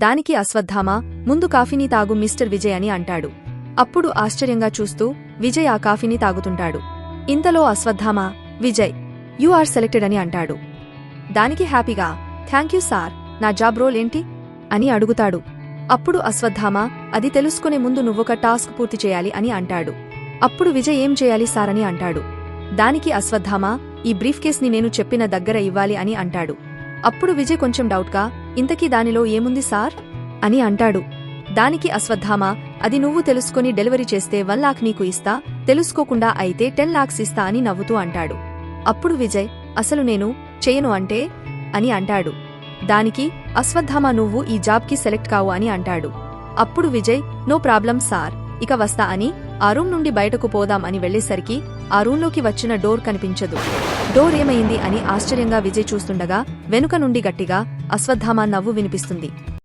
దానికి అశ్వత్థామ, ముందు కాఫీని తాగు మిస్టర్ విజయ్ అని అంటాడు. అప్పుడు ఆశ్చర్యంగా చూస్తూ విజయ్ ఆ కాఫీని తాగుతుంటాడు. ఇంతలో Ashwatthama, Vijay, you are selected అని అంటాడు. దానికి హ్యాపీగా, థ్యాంక్యూ సార్, నా జాబ్ రోల్ ఏంటి అని అడుగుతాడు. అప్పుడు అశ్వత్థామ, అది తెలుసుకునే ముందు నువ్వొక టాస్క్ పూర్తి చేయాలి అని అంటాడు. అప్పుడు విజయ్, ఏం చేయాలి సార్ అని అంటాడు. దానికి అశ్వత్థామ, ఈ బ్రీఫ్ కేస్ని నేను చెప్పిన దగ్గర ఇవ్వాలి అని అంటాడు. అప్పుడు విజయ్ కొంచెం డౌట్గా, ఇంతకీ దానిలో ఏముంది సార్ అని అంటాడు. దానికి అశ్వత్థామ, అది నువ్వు తెలుసుకొని డెలివరీ చేస్తే 1 లాఖ్ నీకు ఇస్తా, తెలుసుకోకుండా అయితే 10 లాక్స్ ఇస్తా అని నవ్వుతూ అంటాడు. అప్పుడు విజయ్, అసలు నేను చెయ్యను అంటే అని అంటాడు. దానికి అశ్వత్థామ, నువ్వు ఈ జాబ్కి సెలెక్ట్ కావు అని అంటాడు. అప్పుడు విజయ్, నో ప్రాబ్లం సార్, ఇక వస్తా అని ఆ రూమ్ నుండి బయటకు పోదాం అని వెళ్లేసరికి ఆ రూంలోకి వచ్చిన డోర్ కనిపించదు. డోర్ ఏమైంది అని ఆశ్చర్యంగా విజయ్ చూస్తుండగా వెనుక నుండి గట్టిగా అశ్వత్థామ నవ్వు వినిపిస్తుంది.